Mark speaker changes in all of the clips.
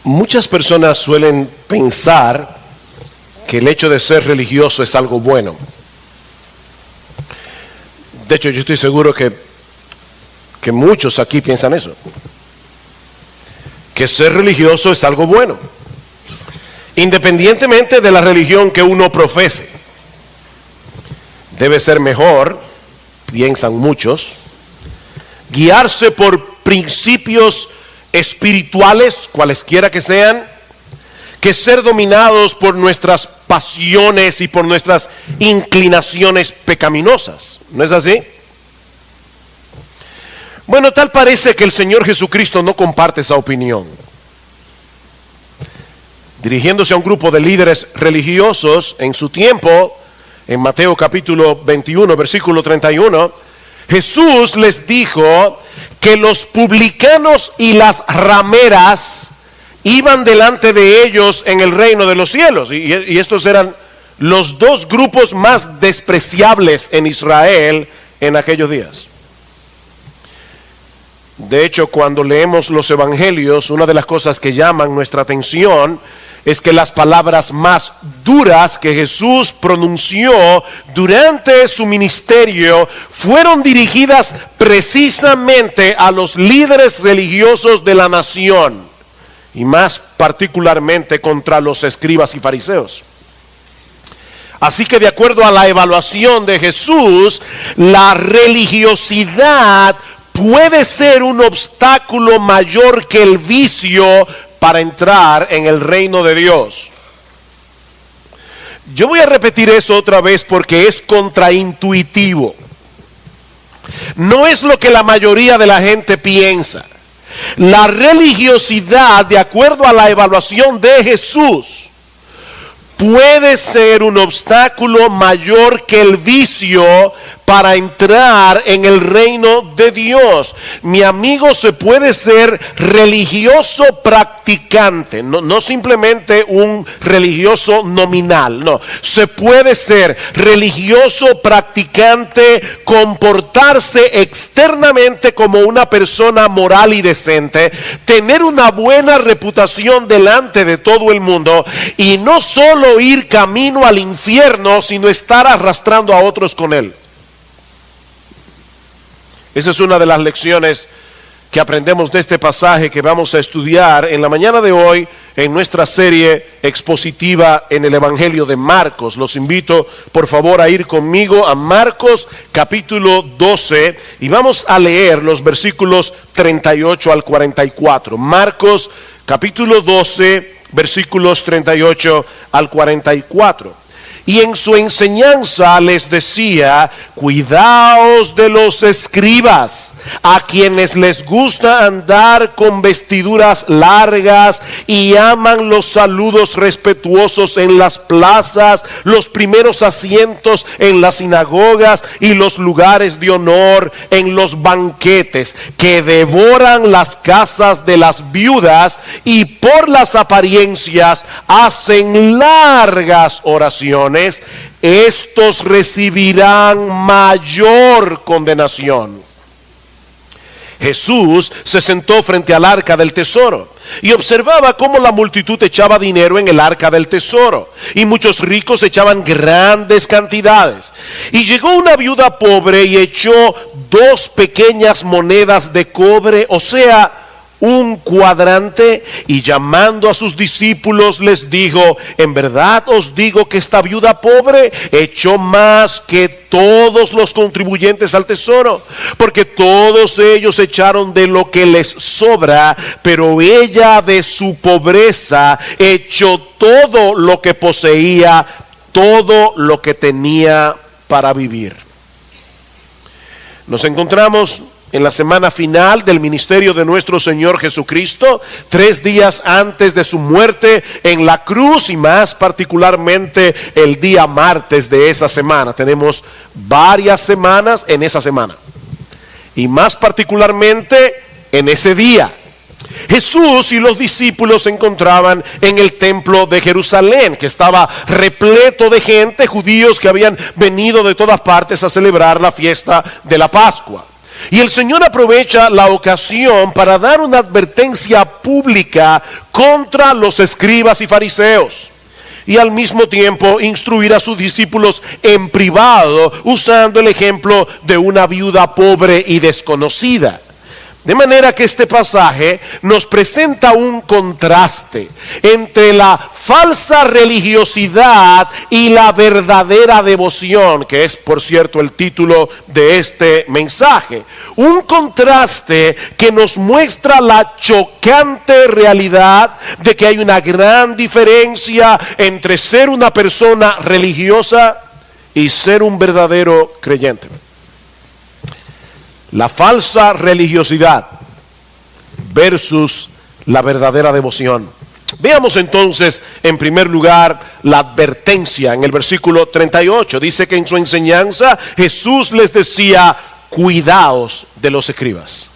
Speaker 1: Muchas personas suelen pensar que el hecho de ser religioso es algo bueno. De hecho, yo estoy seguro que muchos aquí piensan eso. Que ser religioso es algo bueno, independientemente de la religión que uno profese. Debe ser mejor, piensan muchos, guiarse por principios espirituales, cualesquiera que sean, que ser dominados por nuestras pasiones y por nuestras inclinaciones pecaminosas. ¿No es así? Bueno, tal parece que el Señor Jesucristo no comparte esa opinión. Dirigiéndose a un grupo de líderes religiosos en su tiempo, en Mateo capítulo 21, versículo 31, Jesús les dijo que los publicanos y las rameras iban delante de ellos en el reino de los cielos. Y estos eran los dos grupos más despreciables en Israel en aquellos días. De hecho, cuando leemos los evangelios, una de las cosas que llaman nuestra atención es que las palabras más duras que Jesús pronunció durante su ministerio fueron dirigidas precisamente a los líderes religiosos de la nación, y más particularmente contra los escribas y fariseos. Así que de acuerdo a la evaluación de Jesús, la religiosidad puede ser un obstáculo mayor que el vicio para entrar en el reino de Dios. Yo voy a repetir eso otra vez porque es contraintuitivo. No es lo que la mayoría de la gente piensa. La religiosidad, de acuerdo a la evaluación de Jesús, puede ser un obstáculo mayor que el vicio para entrar en el reino de Dios. Mi amigo, se puede ser religioso practicante, no simplemente un religioso nominal, no. Se puede ser religioso practicante, comportarse externamente como una persona moral y decente, tener una buena reputación delante de todo el mundo y no solo ir camino al infierno, sino estar arrastrando a otros con él. Esa es una de las lecciones que aprendemos de este pasaje que vamos a estudiar en la mañana de hoy en nuestra serie expositiva en el Evangelio de Marcos. Los invito por favor a ir conmigo a Marcos capítulo 12 y vamos a leer los versículos 38 al 44. Marcos capítulo 12, versículos 38 al 44. Y en su enseñanza les decía: cuidaos de los escribas, a quienes les gusta andar con vestiduras largas y aman los saludos respetuosos en las plazas, los primeros asientos en las sinagogas y los lugares de honor en los banquetes, que devoran las casas de las viudas y por las apariencias hacen largas oraciones. Estos recibirán mayor condenación. Jesús se sentó frente al arca del tesoro y observaba cómo la multitud echaba dinero en el arca del tesoro, y muchos ricos echaban grandes cantidades. Y llegó una viuda pobre y echó 2 pequeñas monedas de cobre, o sea, un cuadrante, y llamando a sus discípulos les dijo: en verdad os digo que esta viuda pobre echó más que todos los contribuyentes al tesoro, porque todos ellos echaron de lo que les sobra, pero ella de su pobreza echó todo lo que poseía, todo lo que tenía para vivir. Nos encontramos en la semana final del ministerio de nuestro Señor Jesucristo, 3 días antes de su muerte en la cruz, y más particularmente el día martes de esa semana. Tenemos varias semanas en esa semana, y más particularmente en ese día. Jesús y los discípulos se encontraban en el templo de Jerusalén, que estaba repleto de gente, judíos que habían venido de todas partes a celebrar la fiesta de la Pascua. Y el Señor aprovecha la ocasión para dar una advertencia pública contra los escribas y fariseos. Y al mismo tiempo instruir a sus discípulos en privado, usando el ejemplo de una viuda pobre y desconocida. De manera que este pasaje nos presenta un contraste entre la falsa religiosidad y la verdadera devoción, que es, por cierto, el título de este mensaje. Un contraste que nos muestra la chocante realidad de que hay una gran diferencia entre ser una persona religiosa y ser un verdadero creyente. La falsa religiosidad versus la verdadera devoción. Veamos entonces en primer lugar la advertencia en el versículo 38. Dice que en su enseñanza Jesús les decía: cuidaos de los escribas.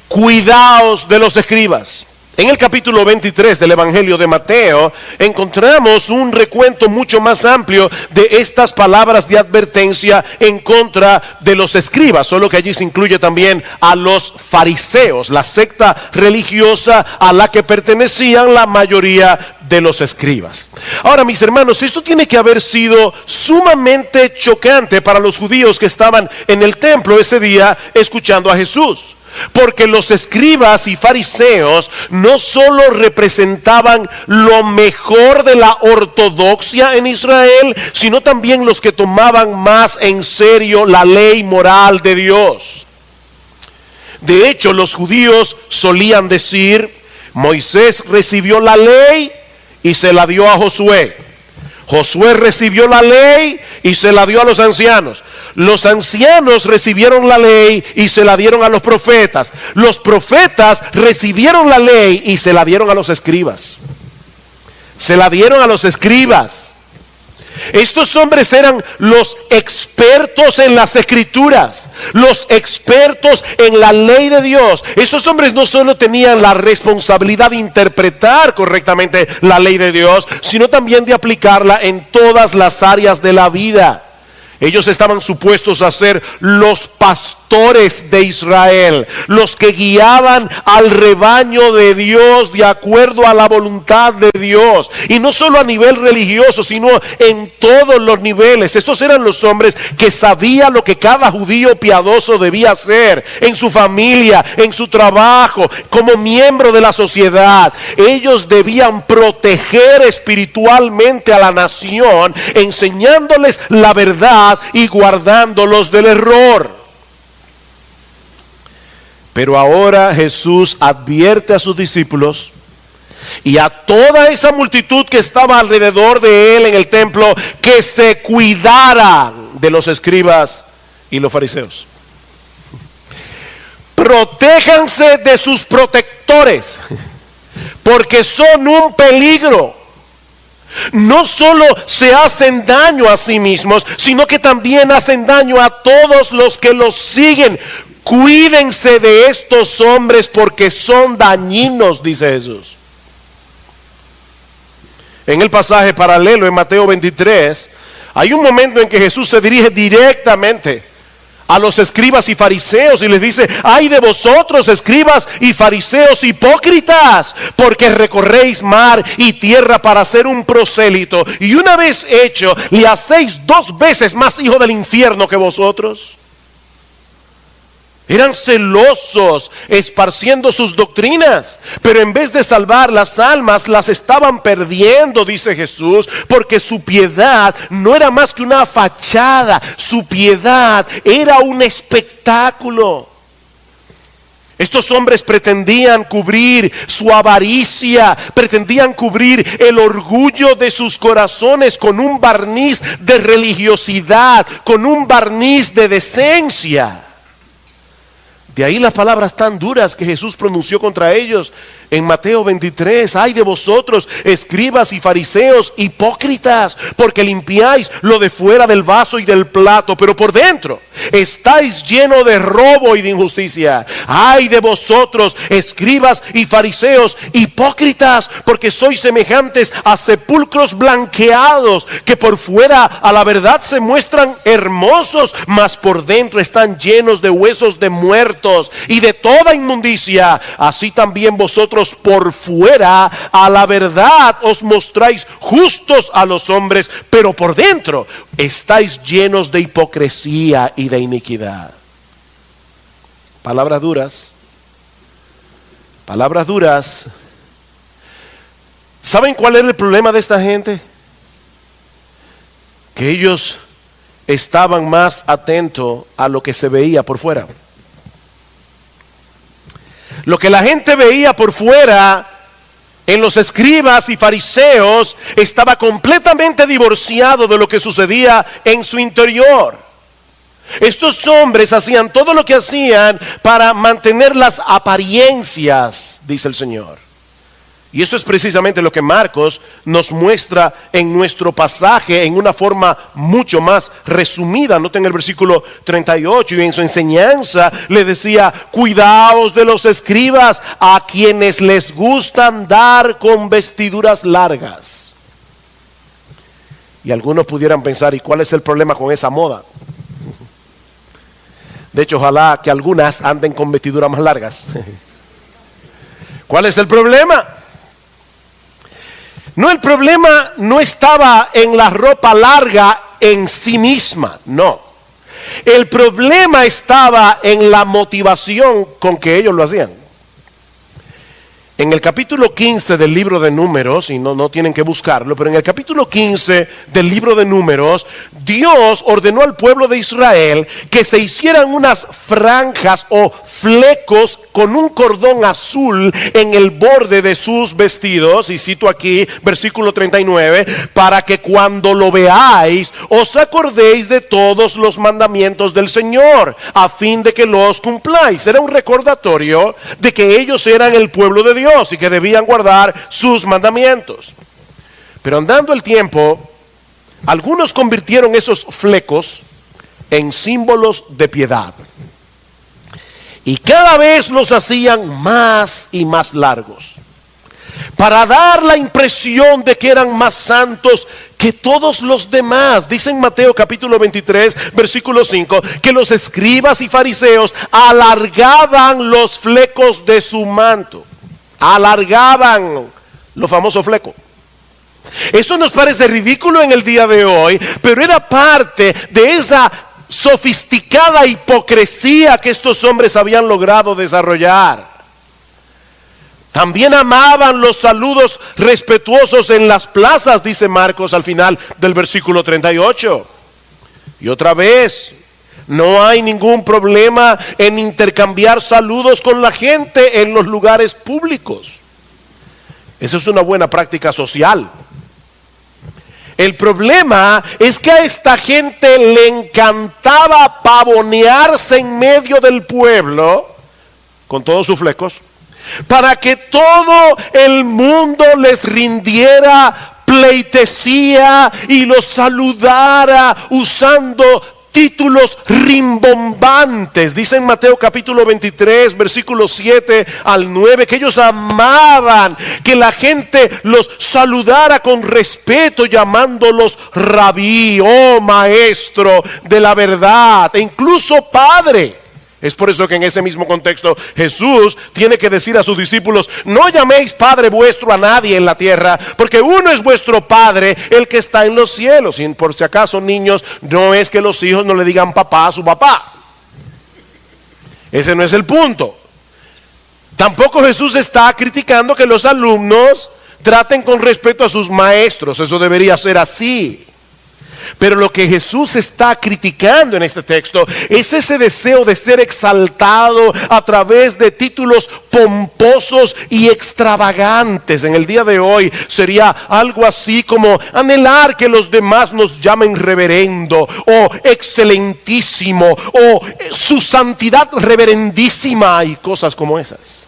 Speaker 1: Cuidaos de los escribas. En el capítulo 23 del Evangelio de Mateo encontramos un recuento mucho más amplio de estas palabras de advertencia en contra de los escribas, solo que allí se incluye también a los fariseos, la secta religiosa a la que pertenecían la mayoría de los escribas. Ahora, mis hermanos, esto tiene que haber sido sumamente chocante para los judíos que estaban en el templo ese día escuchando a Jesús. Porque los escribas y fariseos no solo representaban lo mejor de la ortodoxia en Israel, sino también los que tomaban más en serio la ley moral de Dios. De hecho, los judíos solían decir: Moisés recibió la ley y se la dio a Josué. Josué recibió la ley y se la dio a los ancianos. Los ancianos recibieron la ley y se la dieron a los profetas. Los profetas recibieron la ley y se la dieron a los escribas. Se la dieron a los escribas. Estos hombres eran los expertos en las escrituras, los expertos en la ley de Dios. Estos hombres no solo tenían la responsabilidad de interpretar correctamente la ley de Dios, sino también de aplicarla en todas las áreas de la vida. Ellos estaban supuestos a ser los pastores de Israel, los que guiaban al rebaño de Dios de acuerdo a la voluntad de Dios. Y no solo a nivel religioso, sino en todos los niveles. Estos eran los hombres que sabían lo que cada judío piadoso debía hacer en su familia, en su trabajo, como miembro de la sociedad. Ellos debían proteger espiritualmente a la nación, enseñándoles la verdad y guardándolos del error. Pero ahora Jesús advierte a sus discípulos y a toda esa multitud que estaba alrededor de él en el templo que se cuidaran de los escribas y los fariseos. Protéjanse de sus protectores, porque son un peligro. No solo se hacen daño a sí mismos, sino que también hacen daño a todos los que los siguen. Cuídense de estos hombres porque son dañinos, dice Jesús. En el pasaje paralelo en Mateo 23, hay un momento en que Jesús se dirige directamente a los escribas y fariseos y les dice: ay de vosotros, escribas y fariseos hipócritas, porque recorréis mar y tierra para ser un prosélito, y una vez hecho le hacéis 2 veces más hijo del infierno que vosotros. Eran celosos, esparciendo sus doctrinas, pero en vez de salvar las almas, las estaban perdiendo, dice Jesús, porque su piedad no era más que una fachada, su piedad era un espectáculo. Estos hombres pretendían cubrir su avaricia, pretendían cubrir el orgullo de sus corazones con un barniz de religiosidad, con un barniz de decencia. De ahí las palabras tan duras que Jesús pronunció contra ellos. En Mateo 23, ay de vosotros, escribas y fariseos hipócritas, porque limpiáis lo de fuera del vaso y del plato, pero por dentro estáis llenos de robo y de injusticia. Ay de vosotros, escribas y fariseos hipócritas, porque sois semejantes a sepulcros blanqueados, que por fuera a la verdad se muestran hermosos, mas por dentro están llenos de huesos de muertos y de toda inmundicia. Así también vosotros por fuera a la verdad os mostráis justos a los hombres, pero por dentro estáis llenos de hipocresía y de iniquidad. Palabras duras. Palabras duras. ¿Saben cuál era el problema de esta gente? Que ellos estaban más atentos a lo que se veía por fuera. Lo que la gente veía por fuera en los escribas y fariseos estaba completamente divorciado de lo que sucedía en su interior. Estos hombres hacían todo lo que hacían para mantener las apariencias, dice el Señor. Y eso es precisamente lo que Marcos nos muestra en nuestro pasaje en una forma mucho más resumida. Noten el versículo 38, y en su enseñanza le decía: cuidaos de los escribas, a quienes les gusta andar con vestiduras largas. Y algunos pudieran pensar: ¿y cuál es el problema con esa moda? De hecho, ojalá que algunas anden con vestiduras más largas. ¿Cuál es el problema? No, el problema no estaba en la ropa larga en sí misma, no. El problema estaba en la motivación con que ellos lo hacían. En el capítulo 15 del libro de Números, y no tienen que buscarlo, pero en el capítulo 15 del libro de Números, Dios ordenó al pueblo de Israel que se hicieran unas franjas o flecos con un cordón azul en el borde de sus vestidos, y cito aquí versículo 39, para que cuando lo veáis os acordéis de todos los mandamientos del Señor, a fin de que los cumpláis. Era un recordatorio de que ellos eran el pueblo de Dios y que debían guardar sus mandamientos. Pero andando el tiempo, algunos convirtieron esos flecos en símbolos de piedad, y cada vez los hacían más y más largos, para dar la impresión de que eran más santos que todos los demás. Dice en Mateo capítulo 23 versículo 5 que los escribas y fariseos alargaban los flecos de su manto. Alargaban los famosos flecos. Eso nos parece ridículo en el día de hoy, pero era parte de esa sofisticada hipocresía que estos hombres habían logrado desarrollar. También amaban los saludos respetuosos en las plazas, dice Marcos al final del versículo 38. Y otra vez, no hay ningún problema en intercambiar saludos con la gente en los lugares públicos. Esa es una buena práctica social. El problema es que a esta gente le encantaba pavonearse en medio del pueblo con todos sus flecos, para que todo el mundo les rindiera pleitesía y los saludara usando títulos rimbombantes. Dice en Mateo capítulo 23 versículos 7 al 9 que ellos amaban que la gente los saludara con respeto, llamándolos rabí, oh maestro de la verdad, e incluso padre. Es por eso que en ese mismo contexto Jesús tiene que decir a sus discípulos: no llaméis Padre vuestro a nadie en la tierra, porque uno es vuestro Padre, el que está en los cielos. Y por si acaso, niños, no es que los hijos no le digan papá a su papá. Ese no es el punto. Tampoco Jesús está criticando que los alumnos traten con respeto a sus maestros. Eso debería ser así. Pero lo que Jesús está criticando en este texto es ese deseo de ser exaltado a través de títulos pomposos y extravagantes. En el día de hoy sería algo así como anhelar que los demás nos llamen reverendo o excelentísimo o su santidad reverendísima y cosas como esas.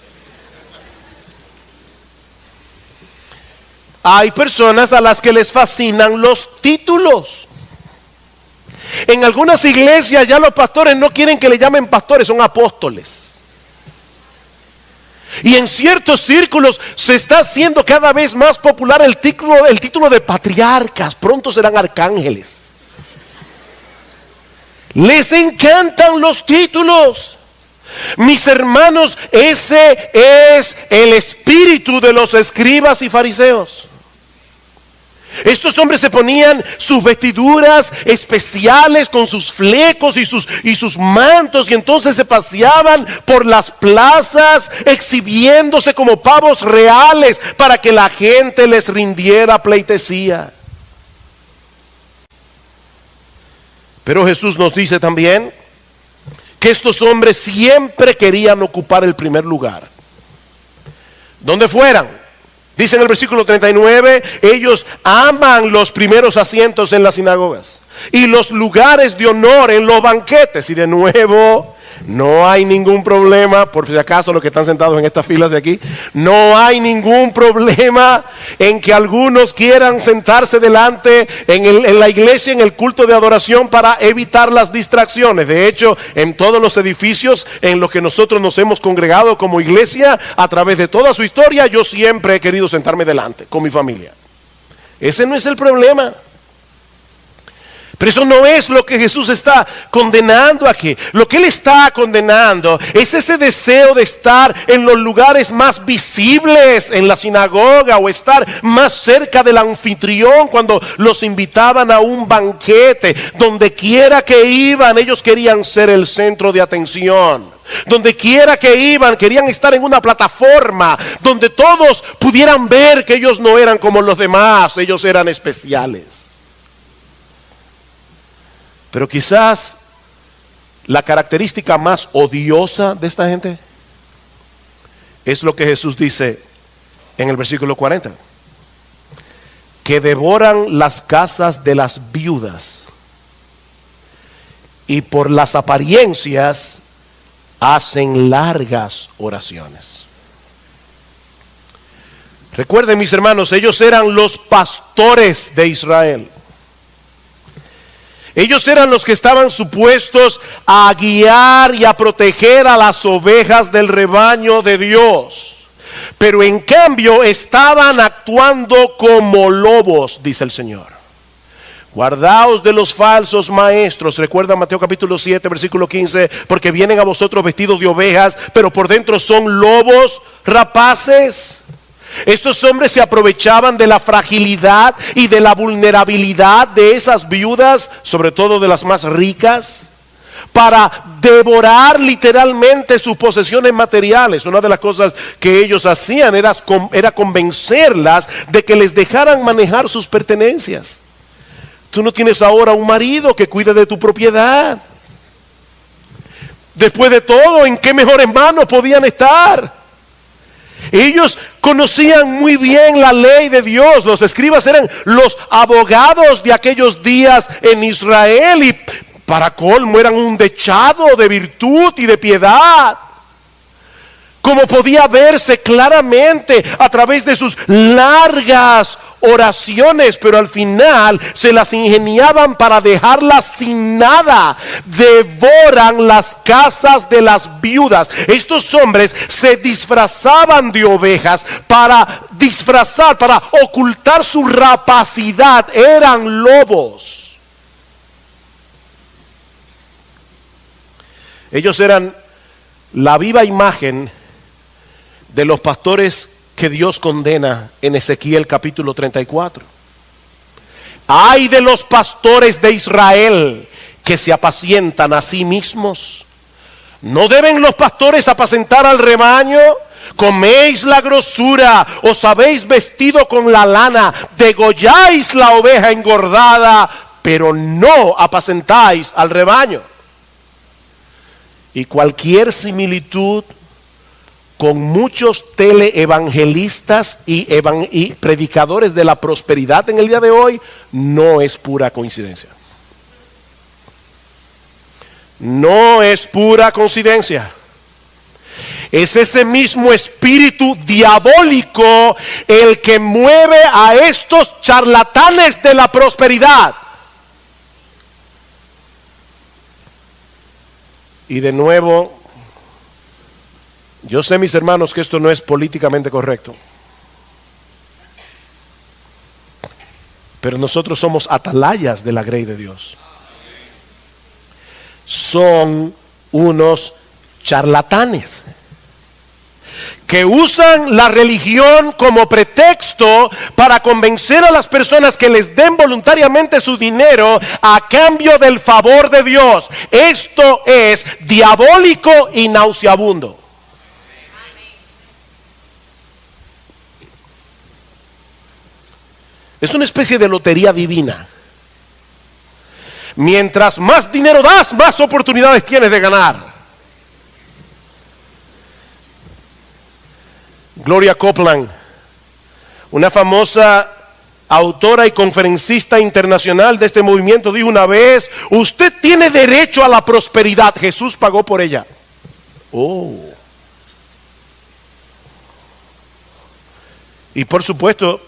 Speaker 1: Hay personas a las que les fascinan los títulos. En algunas iglesias ya los pastores no quieren que le llamen pastores, son apóstoles. Y en ciertos círculos se está haciendo cada vez más popular el título de patriarcas. Pronto serán arcángeles. Les encantan los títulos. Mis hermanos, ese es el espíritu de los escribas y fariseos. Estos hombres se ponían sus vestiduras especiales con sus flecos y sus mantos, y entonces se paseaban por las plazas exhibiéndose como pavos reales para que la gente les rindiera pleitesía. Pero Jesús nos dice también que estos hombres siempre querían ocupar el primer lugar, donde fueran. Dice en el versículo 39, ellos aman los primeros asientos en las sinagogas y los lugares de honor en los banquetes. Y de nuevo, no hay ningún problema, por si acaso los que están sentados en estas filas de aquí, no hay ningún problema en que algunos quieran sentarse delante en la iglesia, en el culto de adoración, para evitar las distracciones. De hecho, en todos los edificios en los que nosotros nos hemos congregado como iglesia, a través de toda su historia, yo siempre he querido sentarme delante con mi familia. Ese no es el problema. Pero eso no es lo que Jesús está condenando aquí. Lo que Él está condenando es ese deseo de estar en los lugares más visibles en la sinagoga, o estar más cerca del anfitrión cuando los invitaban a un banquete. Donde quiera que iban, ellos querían ser el centro de atención. Donde quiera que iban, querían estar en una plataforma donde todos pudieran ver que ellos no eran como los demás, ellos eran especiales. Pero quizás la característica más odiosa de esta gente es lo que Jesús dice en el versículo 40. Que devoran las casas de las viudas y por las apariencias hacen largas oraciones. Recuerden, mis hermanos, ellos eran los pastores de Israel. Ellos eran los que estaban supuestos a guiar y a proteger a las ovejas del rebaño de Dios. Pero en cambio estaban actuando como lobos, dice el Señor. Guardaos de los falsos maestros. Recuerda Mateo capítulo 7, versículo 15. Porque vienen a vosotros vestidos de ovejas, pero por dentro son lobos rapaces. Estos hombres se aprovechaban de la fragilidad y de la vulnerabilidad de esas viudas, sobre todo de las más ricas, para devorar literalmente sus posesiones materiales. Una de las cosas que ellos hacían era convencerlas de que les dejaran manejar sus pertenencias. Tú no tienes ahora un marido que cuide de tu propiedad. Después de todo, ¿en qué mejores manos podían estar? Ellos conocían muy bien la ley de Dios. Los escribas eran los abogados de aquellos días en Israel, y para colmo eran un dechado de virtud y de piedad, como podía verse claramente a través de sus largas oraciones. Pero al final se las ingeniaban para dejarlas sin nada. Devoran las casas de las viudas. Estos hombres se disfrazaban de ovejas para ocultar su rapacidad. Eran lobos. Ellos eran la viva imagen de los pastores que Dios condena en Ezequiel capítulo 34. Ay de los pastores de Israel que se apacientan a sí mismos. ¿No deben los pastores apacentar al rebaño? Coméis la grosura, os habéis vestido con la lana, degolláis la oveja engordada, pero no apacentáis al rebaño. Y cualquier similitud con muchos teleevangelistas y predicadores de la prosperidad en el día de hoy no es pura coincidencia. No es pura coincidencia. Es ese mismo espíritu diabólico el que mueve a estos charlatanes de la prosperidad. Y de nuevo, yo sé, mis hermanos, que esto no es políticamente correcto. Pero nosotros somos atalayas de la grey de Dios. Son unos charlatanes que usan la religión como pretexto para convencer a las personas que les den voluntariamente su dinero a cambio del favor de Dios. Esto es diabólico y nauseabundo. Es una especie de lotería divina. Mientras más dinero das, más oportunidades tienes de ganar. Gloria Copeland, una famosa autora y conferencista internacional de este movimiento, dijo una vez: usted tiene derecho a la prosperidad, Jesús pagó por ella. Y por supuesto,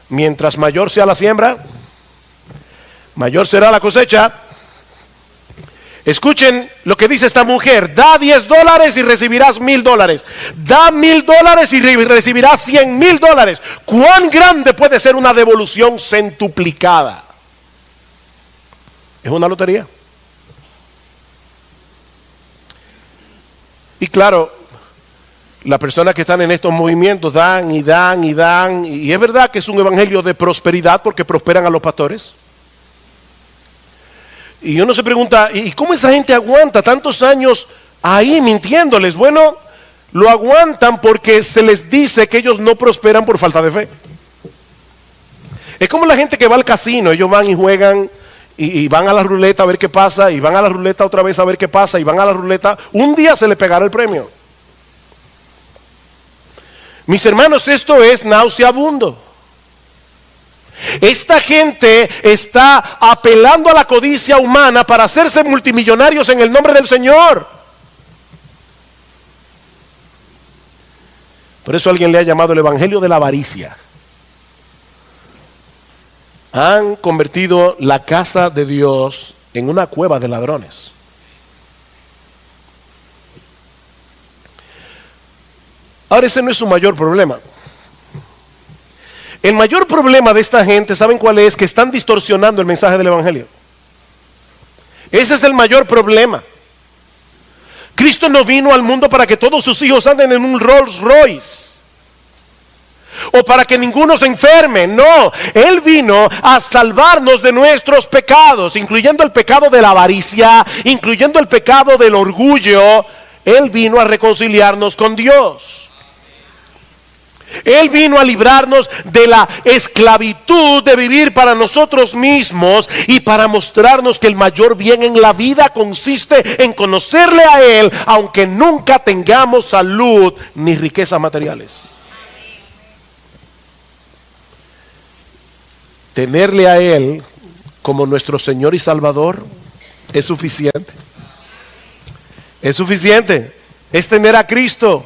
Speaker 1: mientras mayor sea la siembra, mayor será la cosecha. Escuchen lo que dice esta mujer: da $10 y recibirás $1,000. Da $1,000 y recibirás $100,000. ¿Cuán grande puede ser una devolución centuplicada? Es una lotería. Y claro, las personas que están en estos movimientos dan y dan y dan. Y es verdad que es un evangelio de prosperidad porque prosperan a los pastores. Y uno se pregunta: ¿y cómo esa gente aguanta tantos años ahí mintiéndoles? Bueno, lo aguantan porque se les dice que ellos no prosperan por falta de fe. Es como la gente que va al casino. Ellos van y juegan y van a la ruleta a ver qué pasa, y van a la ruleta otra vez a ver qué pasa, y van a la ruleta. Un día se le pegará el premio. Mis hermanos, esto es nauseabundo. Esta gente está apelando a la codicia humana para hacerse multimillonarios en el nombre del Señor. Por eso alguien le ha llamado el evangelio de la avaricia. Han convertido la casa de Dios en una cueva de ladrones. Ahora, ese no es su mayor problema. El mayor problema de esta gente, ¿saben cuál es? Que están distorsionando el mensaje del evangelio. Ese es el mayor problema. Cristo no vino al mundo para que todos sus hijos anden en un Rolls Royce, o para que ninguno se enferme. No, Él vino a salvarnos de nuestros pecados, incluyendo el pecado de la avaricia, incluyendo el pecado del orgullo. Él vino a reconciliarnos con Dios. Él vino a librarnos de la esclavitud de vivir para nosotros mismos y para mostrarnos que el mayor bien en la vida consiste en conocerle a Él, aunque nunca tengamos salud ni riquezas materiales. Tenerle a Él como nuestro Señor y Salvador es suficiente. Es suficiente. Es tener a Cristo.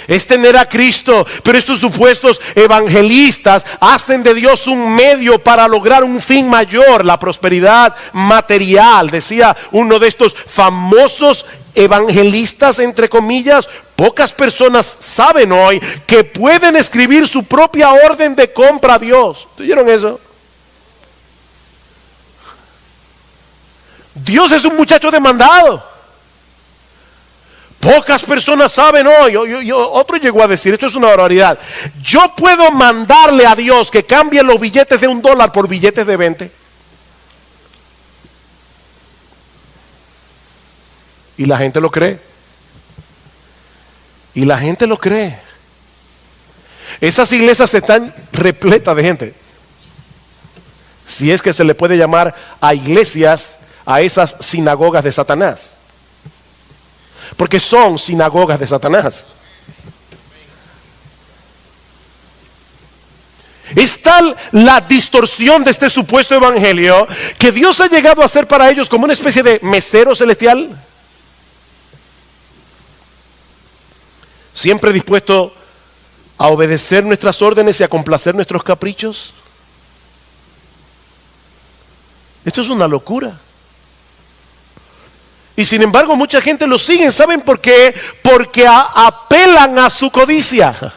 Speaker 1: Es tener a Cristo. Pero estos supuestos evangelistas hacen de Dios un medio para lograr un fin mayor, la prosperidad material. Decía uno de estos famosos evangelistas, entre comillas: pocas personas saben hoy que pueden escribir su propia orden de compra a Dios. ¿Oyeron eso? Dios es un muchacho demandado. Pocas personas saben hoy. Otro llegó a decir, esto es una barbaridad: yo puedo mandarle a Dios que cambie los billetes de $1 por billetes de 20. Y la gente lo cree. Y la gente lo cree. Esas iglesias están repletas de gente. Si es que se le puede llamar a iglesias a esas sinagogas de Satanás. Porque son sinagogas de Satanás. Es tal la distorsión de este supuesto evangelio que Dios ha llegado a ser para ellos como una especie de mesero celestial. siempre dispuesto a obedecer nuestras órdenes y a complacer nuestros caprichos. Esto es una locura. Y sin embargo mucha gente lo sigue. ¿Saben por qué? Porque apelan a su codicia.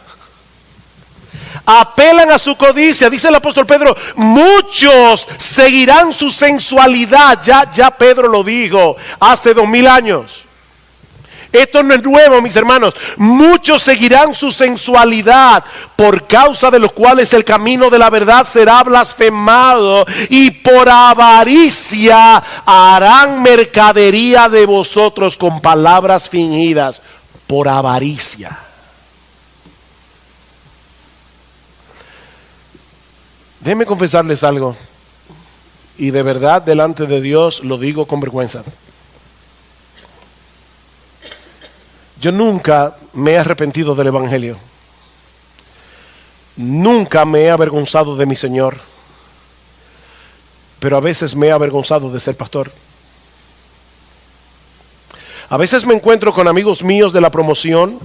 Speaker 1: Apelan a su codicia. Dice el apóstol Pedro, muchos seguirán su sensualidad. Ya Pedro lo dijo hace 2000 años. Esto no es nuevo, mis hermanos. Muchos seguirán su sensualidad, por causa de los cuales el camino de la verdad será blasfemado, y por avaricia harán mercadería de vosotros con palabras fingidas. Por avaricia. Déjenme confesarles algo, y de verdad delante de Dios lo digo con vergüenza. Yo nunca me he arrepentido del Evangelio. Nunca me he avergonzado de mi Señor. Pero a veces me he avergonzado de ser pastor. A veces me encuentro con amigos míos de la promoción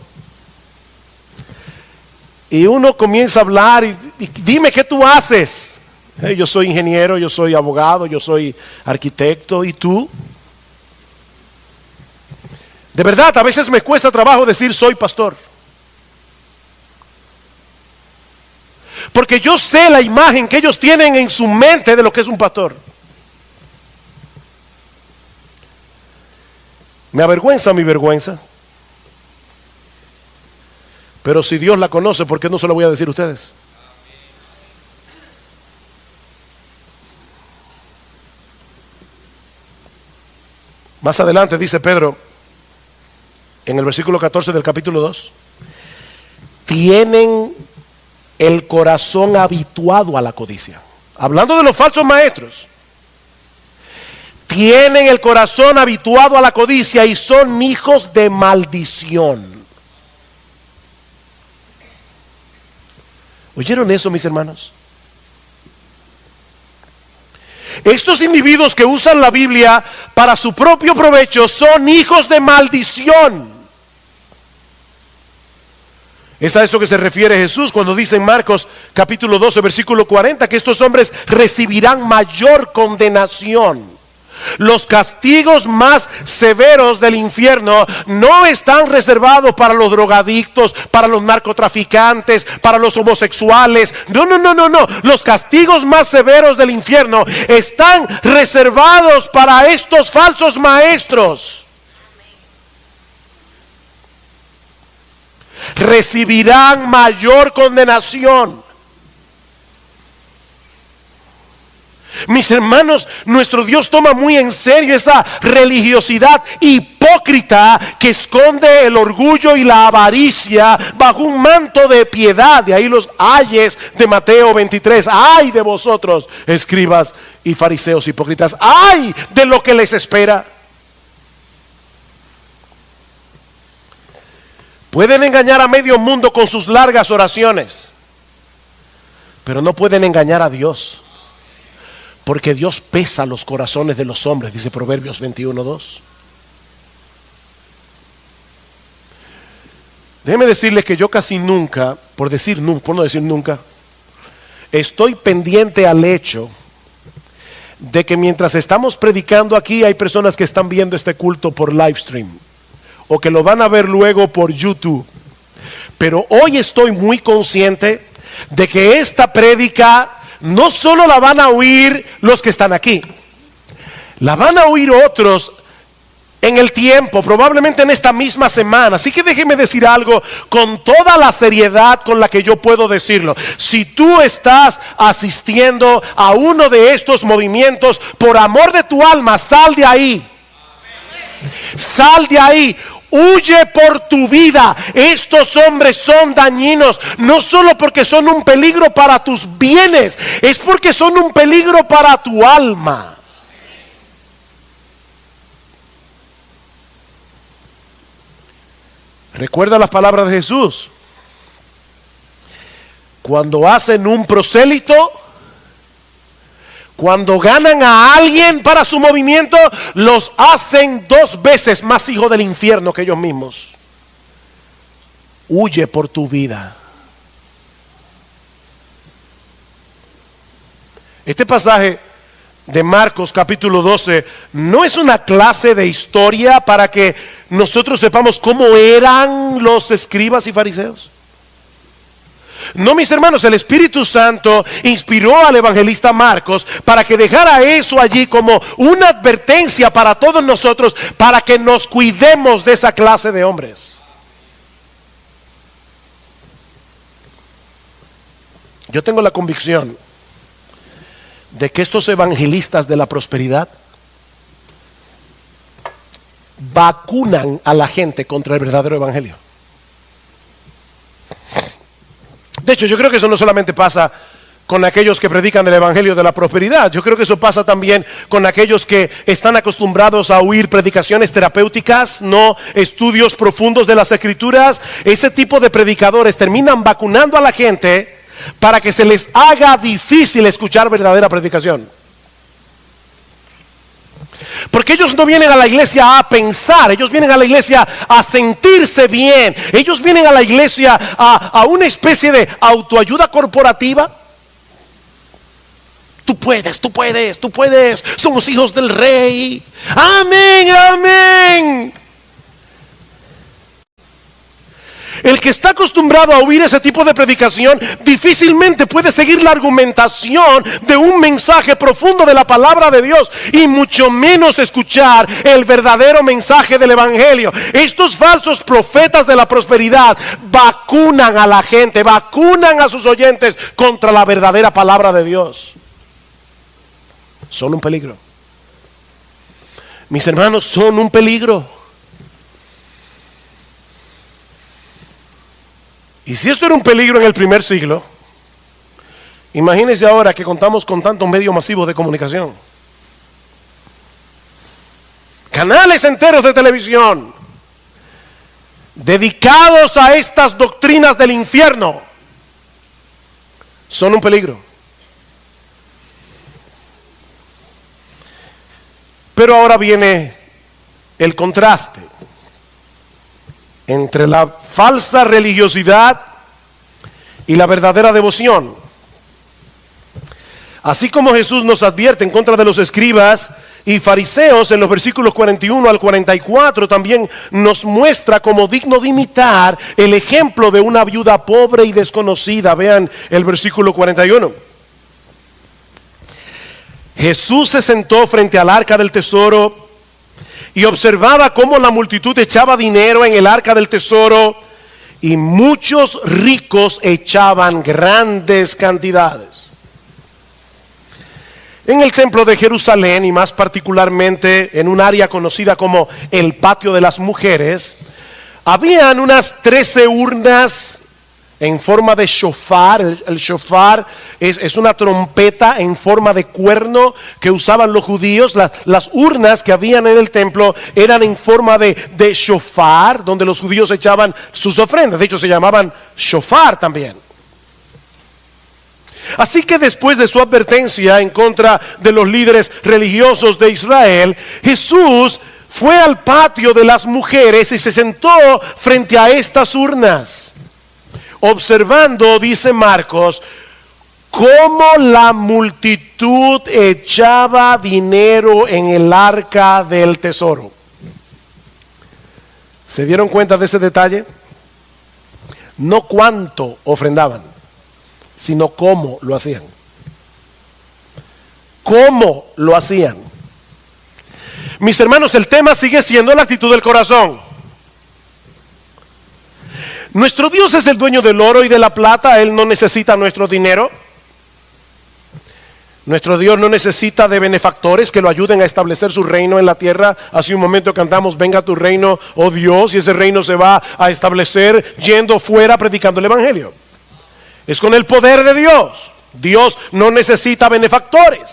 Speaker 1: y uno comienza a hablar y dime qué tú haces. Yo soy ingeniero, yo soy abogado, yo soy arquitecto, ¿y tú? De verdad, a veces me cuesta trabajo decir soy pastor. Porque yo sé la imagen que ellos tienen en su mente de lo que es un pastor. Me avergüenza mi vergüenza. Pero si Dios la conoce, ¿por qué no se lo voy a decir a ustedes? Más adelante dice Pedro, en el versículo 14 del capítulo 2, tienen el corazón habituado a la codicia. Hablando de los falsos maestros. Tienen el corazón habituado a la codicia y son hijos de maldición. ¿Oyeron eso, mis hermanos? Estos individuos que usan la Biblia para su propio provecho son hijos de maldición. Es a eso que se refiere Jesús cuando dice en Marcos capítulo 12 versículo 40 que estos hombres recibirán mayor condenación. Los castigos más severos del infierno no están reservados para los drogadictos, para los narcotraficantes, para los homosexuales. No. Los castigos más severos del infierno están reservados para estos falsos maestros. Recibirán mayor condenación. Mis hermanos, nuestro Dios toma muy en serio esa religiosidad hipócrita que esconde el orgullo y la avaricia bajo un manto de piedad. De ahí los ayes de Mateo 23. Ay de vosotros, escribas y fariseos hipócritas. Ay de lo que les espera. Pueden engañar a medio mundo con sus largas oraciones, pero no pueden engañar a Dios. Porque Dios pesa los corazones de los hombres, dice Proverbios 21:2. Déjeme decirles que yo casi nunca, por no decir nunca, estoy pendiente al hecho de que mientras estamos predicando aquí hay personas que están viendo este culto por live stream o que lo van a ver luego por YouTube. Pero hoy estoy muy consciente de que esta prédica no solo la van a oír los que están aquí, la van a oír otros en el tiempo, probablemente en esta misma semana. Así que déjeme decir algo con toda la seriedad con la que yo puedo decirlo. Si tú estás asistiendo a uno de estos movimientos, por amor de tu alma, sal de ahí. Sal de ahí. Huye por tu vida. Estos hombres son dañinos, no solo porque son un peligro para tus bienes, es porque son un peligro para tu alma. Recuerda las palabras de Jesús. Cuando hacen un prosélito, cuando ganan a alguien para su movimiento, los hacen 2 veces más hijos del infierno que ellos mismos. huye por tu vida. Este pasaje de Marcos capítulo 12 no es una clase de historia para que nosotros sepamos cómo eran los escribas y fariseos. No, mis hermanos, el Espíritu Santo inspiró al evangelista Marcos para que dejara eso allí como una advertencia para todos nosotros, para que nos cuidemos de esa clase de hombres. Yo tengo la convicción de que estos evangelistas de la prosperidad vacunan a la gente contra el verdadero evangelio. De hecho, yo creo que eso no solamente pasa con aquellos que predican el evangelio de la prosperidad. Yo creo que eso pasa también con aquellos que están acostumbrados a oír predicaciones terapéuticas, no estudios profundos de las escrituras. Ese tipo de predicadores terminan vacunando a la gente para que se les haga difícil escuchar verdadera predicación. Porque ellos no vienen a la iglesia a pensar, ellos vienen a la iglesia a sentirse bien, ellos vienen a la iglesia a una especie de autoayuda corporativa. Tú puedes, tú puedes, tú puedes, somos hijos del rey. Amén, amén. El que está acostumbrado a oír ese tipo de predicación difícilmente puede seguir la argumentación de un mensaje profundo de la palabra de Dios, y mucho menos escuchar el verdadero mensaje del evangelio. Estos falsos profetas de la prosperidad vacunan a la gente, vacunan a sus oyentes contra la verdadera palabra de Dios. Son un peligro. Mis hermanos, son un peligro. Y si esto era un peligro en el primer siglo, imagínense ahora que contamos con tantos medios masivos de comunicación, canales enteros de televisión dedicados a estas doctrinas del infierno. Son un peligro. Pero ahora viene el contraste entre la falsa religiosidad y la verdadera devoción. Así como Jesús nos advierte en contra de los escribas y fariseos en los versículos 41 al 44, también nos muestra como digno de imitar el ejemplo de una viuda pobre y desconocida. Vean el versículo 41. Jesús se sentó frente al arca del tesoro y observaba cómo la multitud echaba dinero en el arca del tesoro, y muchos ricos echaban grandes cantidades. En el templo de Jerusalén, y más particularmente en un área conocida como el patio de las mujeres, habían unas 13 urnas en forma de shofar. El shofar es una trompeta en forma de cuerno que usaban los judíos. Las urnas que habían en el templo eran en forma de shofar, donde los judíos echaban sus ofrendas. De hecho, se llamaban shofar también. Así que después de su advertencia en contra de los líderes religiosos de Israel, Jesús fue al patio de las mujeres y se sentó frente a estas urnas, observando, dice Marcos, cómo la multitud echaba dinero en el arca del tesoro. ¿Se dieron cuenta de ese detalle? No cuánto ofrendaban, sino cómo lo hacían. ¿Cómo lo hacían? Mis hermanos, el tema sigue siendo la actitud del corazón. Nuestro Dios es el dueño del oro y de la plata. Él no necesita nuestro dinero. Nuestro Dios no necesita de benefactores que lo ayuden a establecer su reino en la tierra. Hace un momento cantamos, venga tu reino, oh Dios, y ese reino se va a establecer yendo fuera predicando el evangelio. Es con el poder de Dios. Dios no necesita benefactores.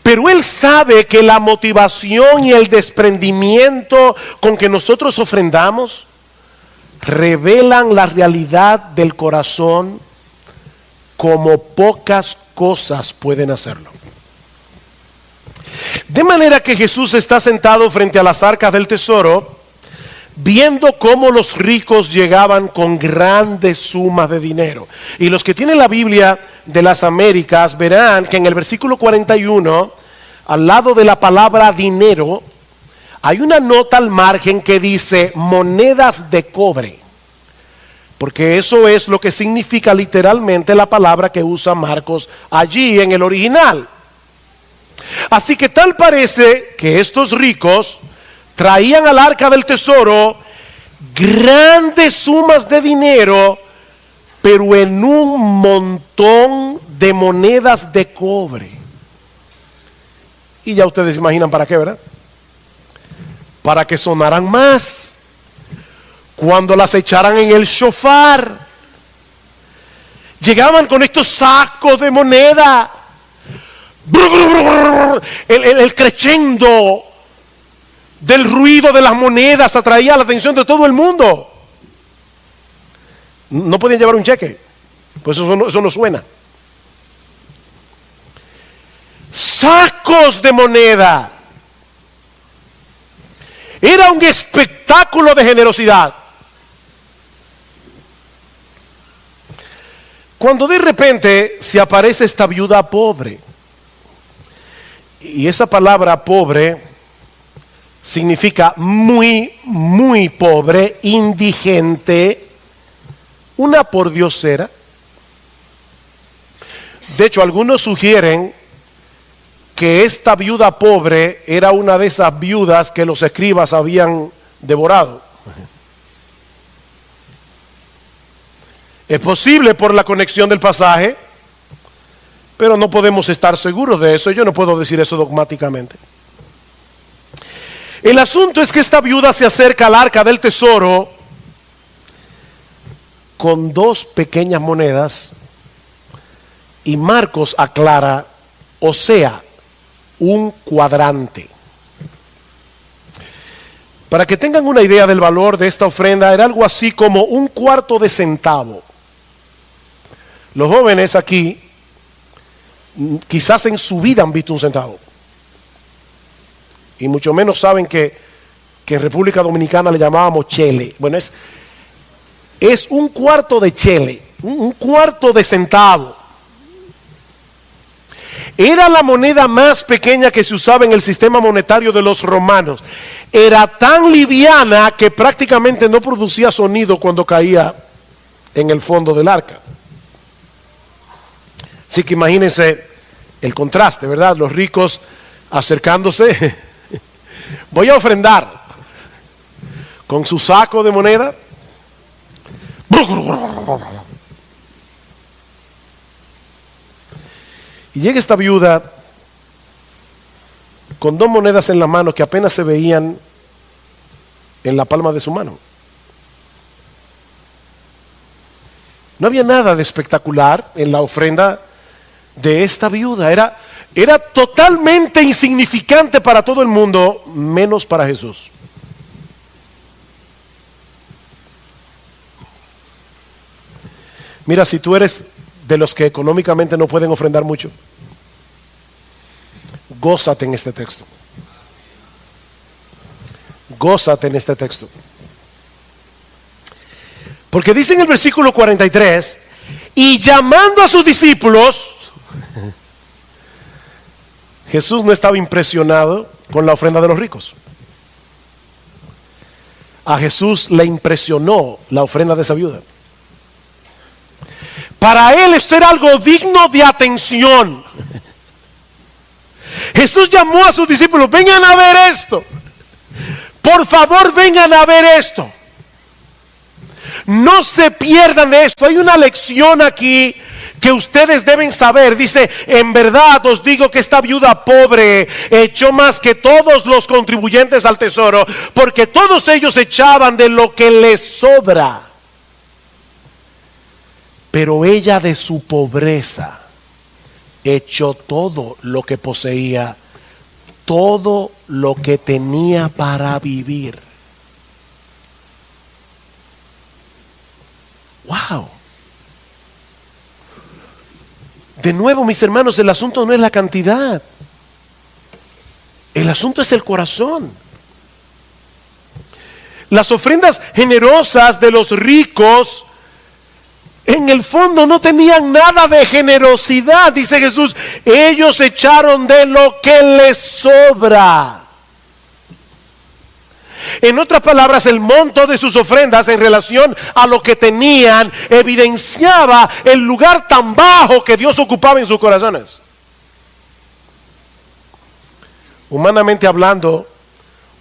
Speaker 1: Pero Él sabe que la motivación y el desprendimiento con que nosotros ofrendamos revelan la realidad del corazón como pocas cosas pueden hacerlo. De manera que Jesús está sentado frente a las arcas del tesoro, viendo cómo los ricos llegaban con grandes sumas de dinero. Y los que tienen la Biblia de las Américas verán que en el versículo 41, al lado de la palabra dinero, hay una nota al margen que dice monedas de cobre. Porque eso es lo que significa literalmente la palabra que usa Marcos allí en el original. Así que tal parece que estos ricos traían al arca del tesoro grandes sumas de dinero, pero en un montón de monedas de cobre. Y ya ustedes se imaginan para qué, ¿verdad? Para que sonaran más cuando las echaran en el shofar. Llegaban con estos sacos de moneda. El crescendo del ruido de las monedas atraía la atención de todo el mundo. No podían llevar un cheque, pues eso no suena. Sacos de moneda. Era un espectáculo de generosidad. Cuando de repente se aparece esta viuda pobre, y esa palabra pobre significa muy, muy pobre, indigente, una pordiosera. De hecho, algunos sugieren que esta viuda pobre era una de esas viudas que los escribas habían devorado. Es posible por la conexión del pasaje, pero no podemos estar seguros de eso. Yo no puedo decir eso dogmáticamente. El asunto es que esta viuda se acerca al arca del tesoro con dos pequeñas monedas, y Marcos aclara, o sea, un cuadrante. Para que tengan una idea del valor de esta ofrenda, era algo así como un cuarto de centavo. Los jóvenes aquí quizás en su vida han visto un centavo, y mucho menos saben que en República Dominicana le llamábamos chele. Bueno, es un cuarto de chele, un cuarto de centavo. Era la moneda más pequeña que se usaba en el sistema monetario de los romanos. Era tan liviana que prácticamente no producía sonido cuando caía en el fondo del arca. Así que imagínense el contraste, ¿verdad? Los ricos acercándose. Voy a ofrendar con su saco de moneda. Y llega esta viuda con dos monedas en la mano que apenas se veían en la palma de su mano. No había nada de espectacular en la ofrenda de esta viuda. Era totalmente insignificante para todo el mundo, menos para Jesús. Mira, si tú eres de los que económicamente no pueden ofrendar mucho, gózate en este texto. Gózate en este texto. Porque dice en el versículo 43, y llamando a sus discípulos, Jesús no estaba impresionado con la ofrenda de los ricos. A Jesús le impresionó la ofrenda de esa viuda. Para él esto era algo digno de atención. Jesús llamó a sus discípulos, vengan a ver esto. Por favor, vengan a ver esto. No se pierdan de esto. Hay una lección aquí que ustedes deben saber. Dice, en verdad os digo que esta viuda pobre echó más que todos los contribuyentes al tesoro, porque todos ellos echaban de lo que les sobra. Pero ella de su pobreza echó todo lo que poseía, todo lo que tenía para vivir. Wow. De nuevo, mis hermanos, el asunto no es la cantidad. El asunto es el corazón. Las ofrendas generosas de los ricos en el fondo no tenían nada de generosidad, dice Jesús. Ellos echaron de lo que les sobra. En otras palabras, el monto de sus ofrendas en relación a lo que tenían evidenciaba el lugar tan bajo que Dios ocupaba en sus corazones. Humanamente hablando,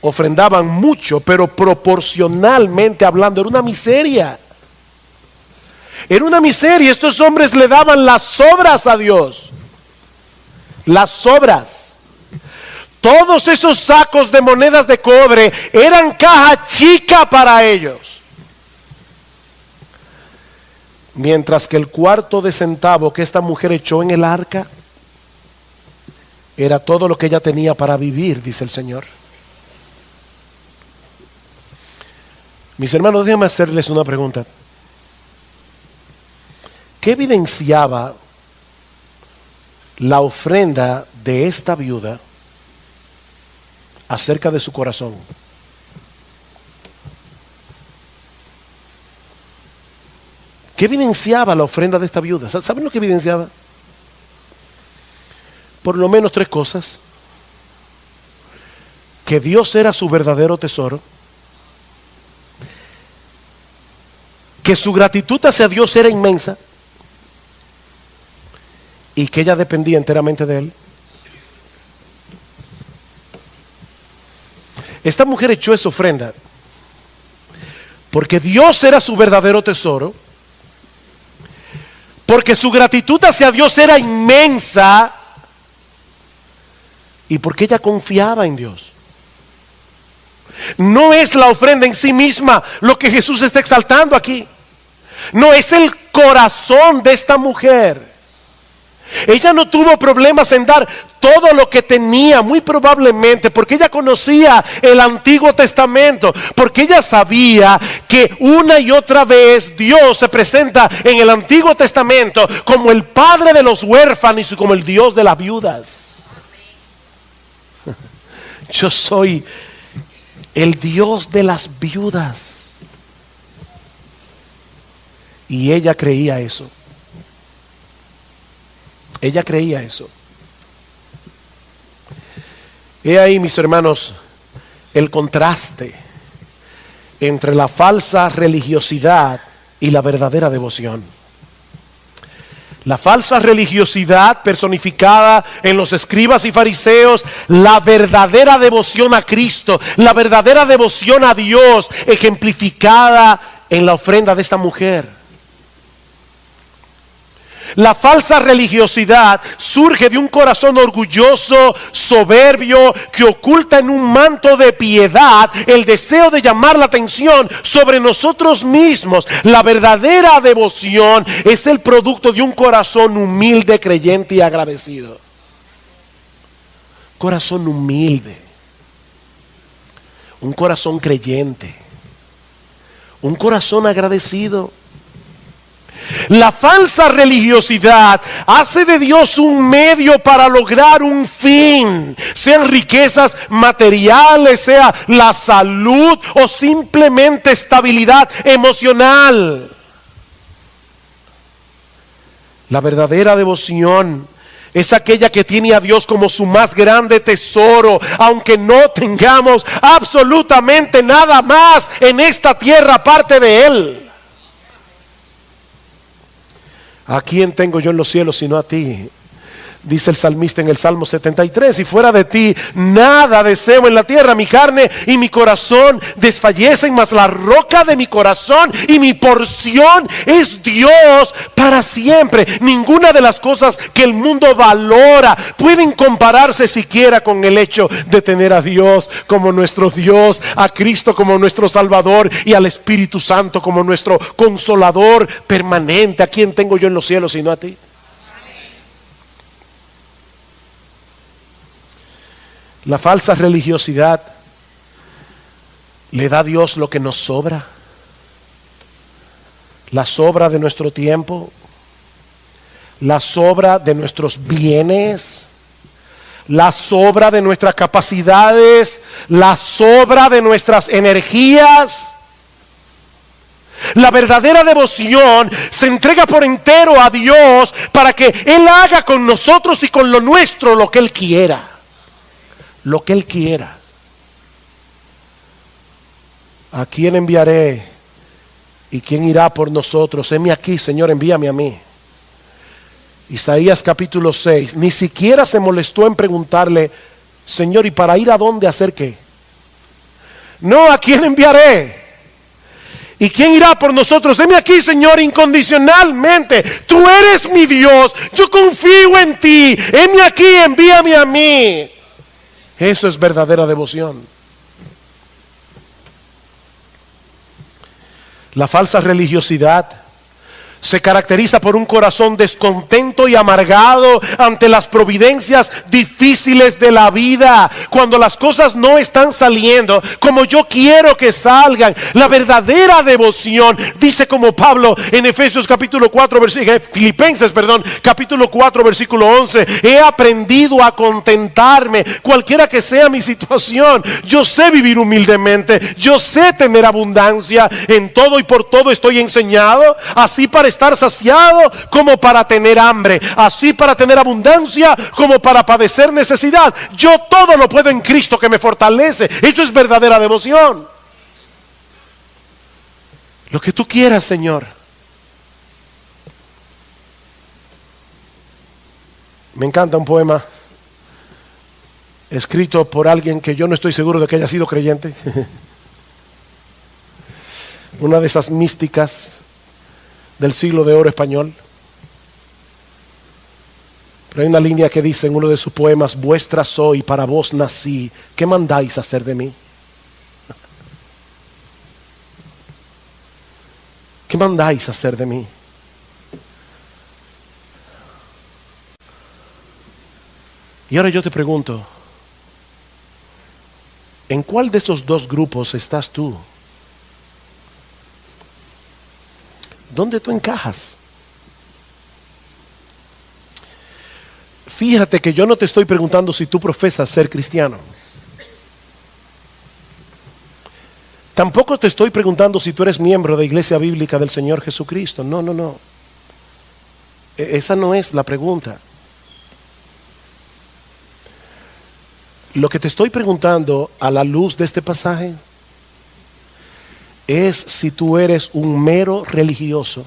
Speaker 1: ofrendaban mucho, pero proporcionalmente hablando era una miseria. Era una miseria. Estos hombres le daban las sobras a Dios. Las sobras. Todos esos sacos de monedas de cobre eran caja chica para ellos. Mientras que el cuarto de centavo que esta mujer echó en el arca era todo lo que ella tenía para vivir, dice el Señor. Mis hermanos, déjenme hacerles una pregunta. ¿Qué evidenciaba la ofrenda de esta viuda acerca de su corazón? ¿Qué evidenciaba la ofrenda de esta viuda? ¿Saben lo que evidenciaba? Por lo menos 3 cosas. Que Dios era su verdadero tesoro. Que su gratitud hacia Dios era inmensa. Y que ella dependía enteramente de Él. Esta mujer echó esa ofrenda porque Dios era su verdadero tesoro, porque su gratitud hacia Dios era inmensa y porque ella confiaba en Dios. No es la ofrenda en sí misma lo que Jesús está exaltando aquí. No, es el corazón de esta mujer. Ella no tuvo problemas en dar todo lo que tenía, muy probablemente porque ella conocía el Antiguo Testamento, porque ella sabía que una y otra vez Dios se presenta en el Antiguo Testamento como el padre de los huérfanos y como el Dios de las viudas. Yo soy el Dios de las viudas. Y ella creía eso. Ella creía eso. He ahí, mis hermanos, el contraste entre la falsa religiosidad y la verdadera devoción. La falsa religiosidad personificada en los escribas y fariseos, la verdadera devoción a Cristo, la verdadera devoción a Dios, ejemplificada en la ofrenda de esta mujer. La falsa religiosidad surge de un corazón orgulloso, soberbio, que oculta en un manto de piedad el deseo de llamar la atención sobre nosotros mismos. La verdadera devoción es el producto de un corazón humilde, creyente y agradecido. Corazón humilde, un corazón creyente, un corazón agradecido. La falsa religiosidad hace de Dios un medio para lograr un fin, sean riquezas materiales, sea la salud o simplemente estabilidad emocional. La verdadera devoción es aquella que tiene a Dios como su más grande tesoro, aunque no tengamos absolutamente nada más en esta tierra aparte de Él. ¿A quién tengo yo en los cielos sino a ti? Dice el salmista en el Salmo 73, y fuera de ti nada deseo en la tierra. Mi carne y mi corazón desfallecen, mas la roca de mi corazón y mi porción es Dios para siempre. Ninguna de las cosas que el mundo valora pueden compararse siquiera con el hecho de tener a Dios como nuestro Dios, a Cristo como nuestro Salvador y al Espíritu Santo como nuestro Consolador permanente. ¿A quién tengo yo en los cielos sino a ti? La falsa religiosidad le da a Dios lo que nos sobra, la sobra de nuestro tiempo, la sobra de nuestros bienes, la sobra de nuestras capacidades, la sobra de nuestras energías. La verdadera devoción se entrega por entero a Dios para que Él haga con nosotros y con lo nuestro lo que Él quiera. Lo que Él quiera. ¿A quién enviaré? ¿Y quién irá por nosotros? Heme aquí, Señor, envíame a mí. Isaías capítulo 6. Ni siquiera se molestó en preguntarle, Señor, ¿y para ir a dónde hacer qué? No, ¿a quién enviaré? ¿Y quién irá por nosotros? Heme aquí, Señor, incondicionalmente. Tú eres mi Dios. Yo confío en ti. Heme aquí, envíame a mí. Eso es verdadera devoción. La falsa religiosidad se caracteriza por un corazón descontento y amargado ante las providencias difíciles de la vida. Cuando las cosas no están saliendo como yo quiero que salgan. La verdadera devoción, dice como Pablo en Efesios capítulo 4, Filipenses, capítulo 4, versículo 11. He aprendido a contentarme, cualquiera que sea mi situación. Yo sé vivir humildemente, yo sé tener abundancia. En todo y por todo estoy enseñado, así para estar saciado como para tener hambre, así para tener abundancia como para padecer necesidad. Yo todo lo puedo en Cristo que me fortalece. Eso es verdadera devoción. Lo que tú quieras, Señor. Me encanta un poema escrito por alguien que yo no estoy seguro de que haya sido creyente. Una de esas místicas del siglo de oro español. Pero hay una línea que dice en uno de sus poemas: vuestra soy, para vos nací, ¿qué mandáis hacer de mí? ¿Qué mandáis hacer de mí? Y ahora yo te pregunto, ¿en cuál de esos dos grupos estás tú? ¿Dónde tú encajas? Fíjate que yo no te estoy preguntando si tú profesas ser cristiano. Tampoco te estoy preguntando si tú eres miembro de Iglesia Bíblica del Señor Jesucristo. No, no, no. Esa no es la pregunta. Lo que te estoy preguntando a la luz de este pasaje es si tú eres un mero religioso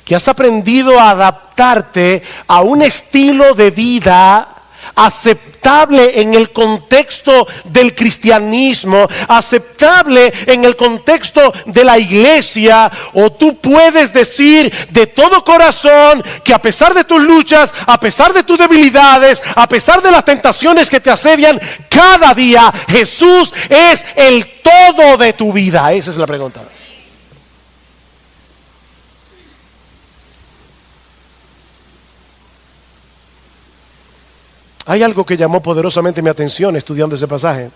Speaker 1: que has aprendido a adaptarte a un estilo de vida aceptable en el contexto del cristianismo, aceptable en el contexto de la iglesia. O tú puedes decir de todo corazón que a pesar de tus luchas, a pesar de tus debilidades, a pesar de las tentaciones que te asedian cada día, Jesús es el todo de tu vida. Esa es la pregunta. Hay algo que llamó poderosamente mi atención estudiando ese pasaje.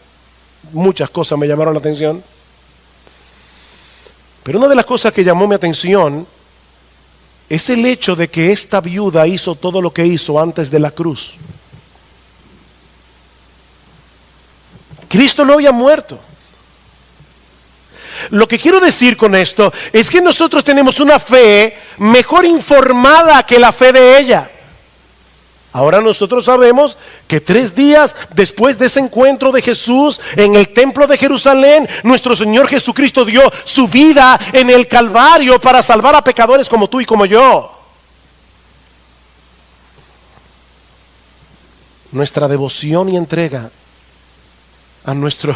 Speaker 1: Muchas cosas me llamaron la atención. Pero una de las cosas que llamó mi atención es el hecho de que esta viuda hizo todo lo que hizo antes de la cruz. Cristo no había muerto. Lo que quiero decir con esto es que nosotros tenemos una fe mejor informada que la fe de ella. Ahora nosotros sabemos que 3 días después de ese encuentro de Jesús en el templo de Jerusalén, nuestro Señor Jesucristo dio su vida en el Calvario para salvar a pecadores como tú y como yo. Nuestra devoción y entrega a nuestro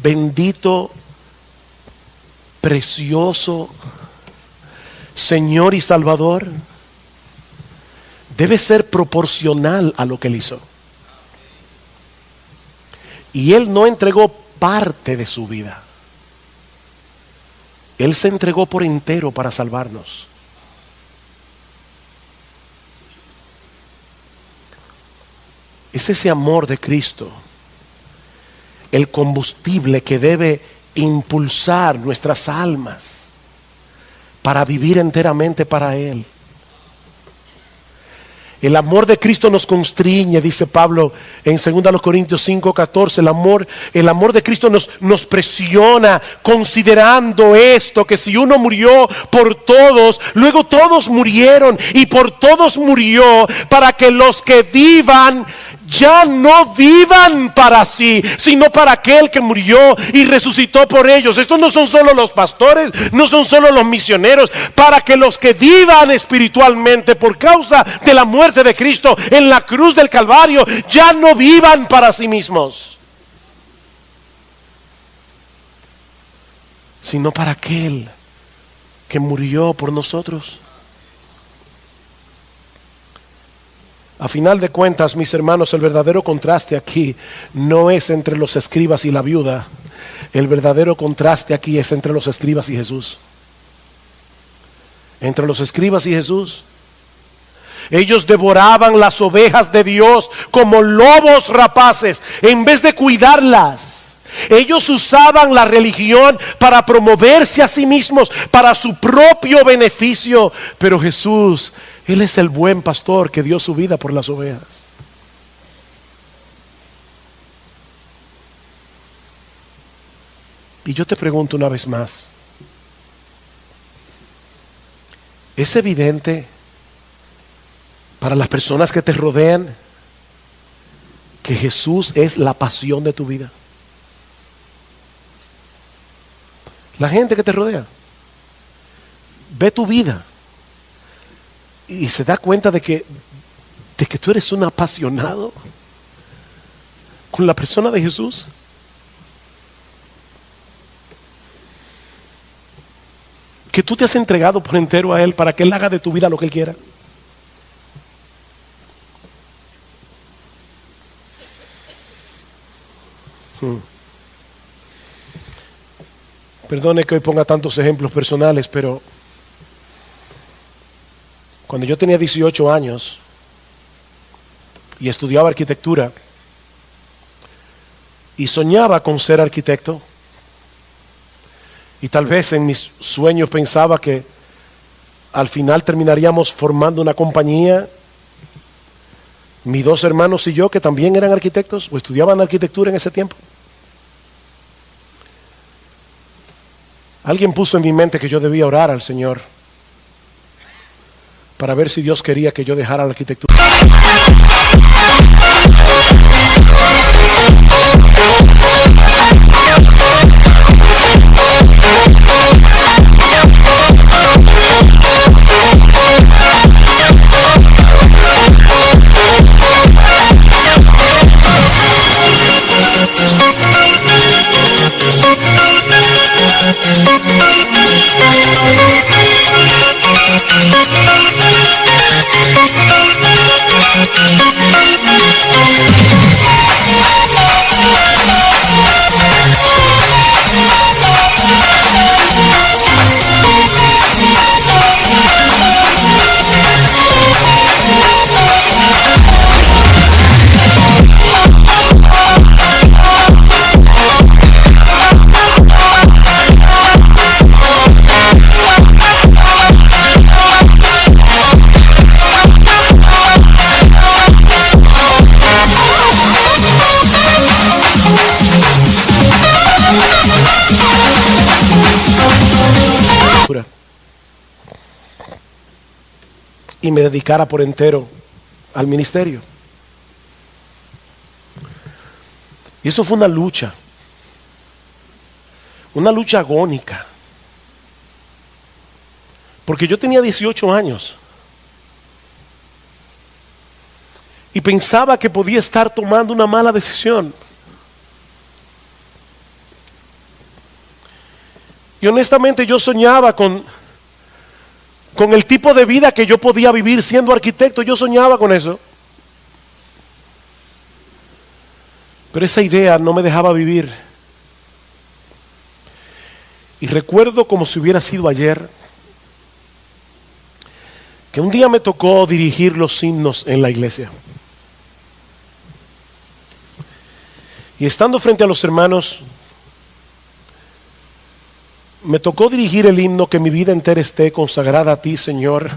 Speaker 1: bendito, precioso Señor y Salvador debe ser proporcional a lo que Él hizo. Y Él no entregó parte de su vida. Él se entregó por entero para salvarnos. Es ese amor de Cristo el combustible que debe impulsar nuestras almas para vivir enteramente para Él. El amor de Cristo nos constriñe, dice Pablo en 2 Corintios 5:14. El amor de Cristo nos presiona, considerando esto, que si uno murió por todos, luego todos murieron, y por todos murió, para que los que vivan ya no vivan para sí, sino para aquel que murió y resucitó por ellos. Estos no son solo los pastores, no son solo los misioneros, para que los que vivan espiritualmente por causa de la muerte de Cristo en la cruz del Calvario, ya no vivan para sí mismos, sino para aquel que murió por nosotros. A final de cuentas, mis hermanos, el verdadero contraste aquí no es entre los escribas y la viuda. El verdadero contraste aquí es entre los escribas y Jesús. Entre los escribas y Jesús. Ellos devoraban las ovejas de Dios como lobos rapaces en vez de cuidarlas. Ellos usaban la religión para promoverse a sí mismos, para su propio beneficio. Pero Jesús, Él es el buen pastor que dio su vida por las ovejas. Y yo te pregunto una vez más, ¿es evidente para las personas que te rodean que Jesús es la pasión de tu vida? La gente que te rodea ve tu vida y se da cuenta de que tú eres un apasionado con la persona de Jesús. Que tú te has entregado por entero a Él para que Él haga de tu vida lo que Él quiera. Perdone que hoy ponga tantos ejemplos personales, pero cuando yo tenía 18 años y estudiaba arquitectura y soñaba con ser arquitecto, y tal vez en mis sueños pensaba que al final terminaríamos formando una compañía, mis dos hermanos y yo, que también eran arquitectos o estudiaban arquitectura en ese tiempo. Alguien puso en mi mente que yo debía orar al Señor para ver si Dios quería que yo dejara la arquitectura. Y me dedicara por entero al ministerio. Y eso fue una lucha agónica, porque yo tenía 18 años y pensaba que podía estar tomando una mala decisión. Y honestamente yo soñaba con el tipo de vida que yo podía vivir siendo arquitecto. Yo soñaba con eso. Pero esa idea no me dejaba vivir. Y recuerdo como si hubiera sido ayer, que un día me tocó dirigir los himnos en la iglesia. Y estando frente a los hermanos, me tocó dirigir el himno "Que mi vida entera esté consagrada a ti, Señor".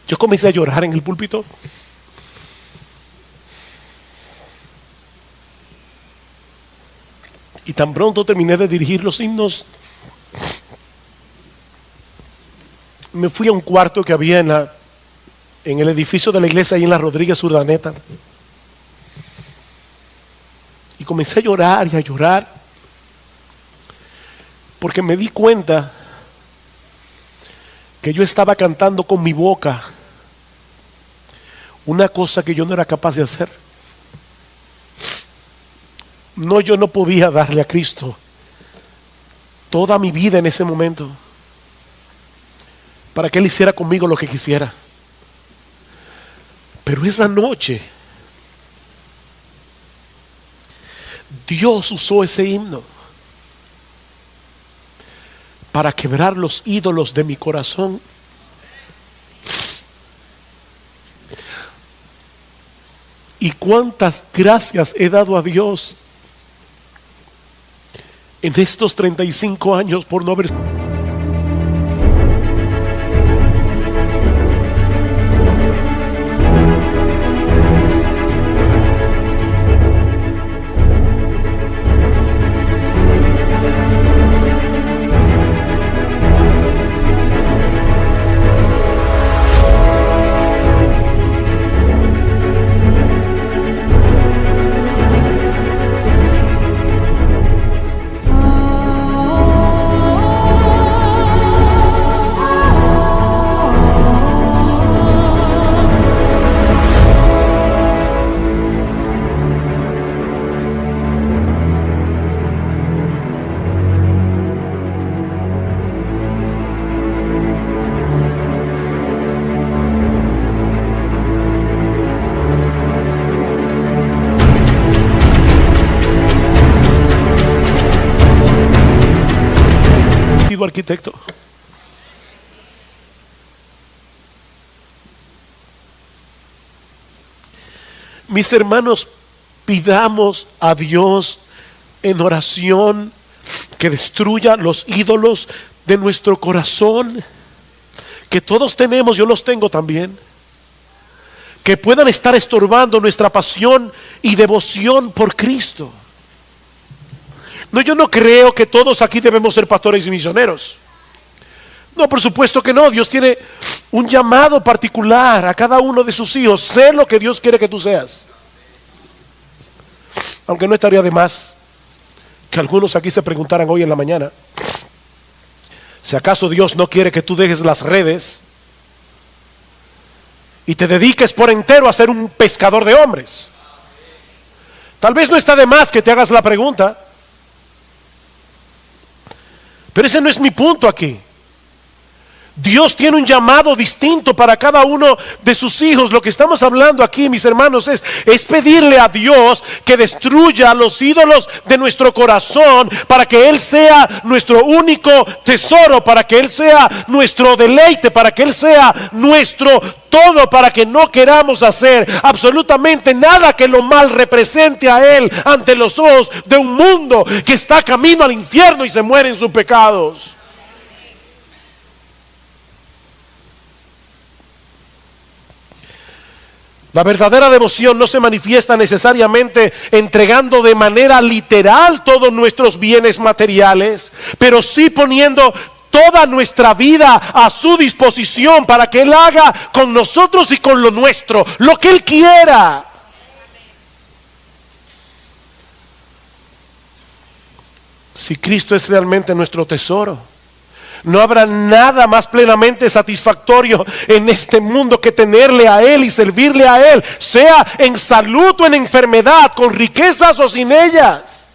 Speaker 1: Yo comencé a llorar en el púlpito. Y tan pronto terminé de dirigir los himnos, me fui a un cuarto que había en el edificio de la iglesia ahí en la Rodríguez Urdaneta. Y comencé a llorar y a llorar, porque me di cuenta que yo estaba cantando con mi boca una cosa que yo no era capaz de hacer. No, yo no podía darle a Cristo toda mi vida en ese momento para que Él hiciera conmigo lo que quisiera. Pero esa noche Dios usó ese himno para quebrar los ídolos de mi corazón. Y cuántas gracias he dado a Dios en estos 35 años por no haber... arquitecto. Mis hermanos, pidamos a Dios en oración que destruya los ídolos de nuestro corazón, que todos tenemos, yo los tengo también, que puedan estar estorbando nuestra pasión y devoción por Cristo. No, yo no creo que todos aquí debemos ser pastores y misioneros. No, por supuesto que no. Dios tiene un llamado particular a cada uno de sus hijos. Sé lo que Dios quiere que tú seas. Aunque no estaría de más que algunos aquí se preguntaran hoy en la mañana, si acaso Dios no quiere que tú dejes las redes y te dediques por entero a ser un pescador de hombres. Tal vez no está de más que te hagas la pregunta. Pero ese no es mi punto aquí. Dios tiene un llamado distinto para cada uno de sus hijos. Lo que estamos hablando aquí, mis hermanos, es pedirle a Dios que destruya los ídolos de nuestro corazón para que Él sea nuestro único tesoro, para que Él sea nuestro deleite, para que Él sea nuestro todo, para que no queramos hacer absolutamente nada que lo mal represente a Él ante los ojos de un mundo que está camino al infierno y se muere en sus pecados. La verdadera devoción no se manifiesta necesariamente entregando de manera literal todos nuestros bienes materiales, pero sí poniendo toda nuestra vida a su disposición para que Él haga con nosotros y con lo nuestro lo que Él quiera. Si Cristo es realmente nuestro tesoro, no habrá nada más plenamente satisfactorio en este mundo que tenerle a Él y servirle a Él, sea en salud o en enfermedad, con riquezas o sin ellas.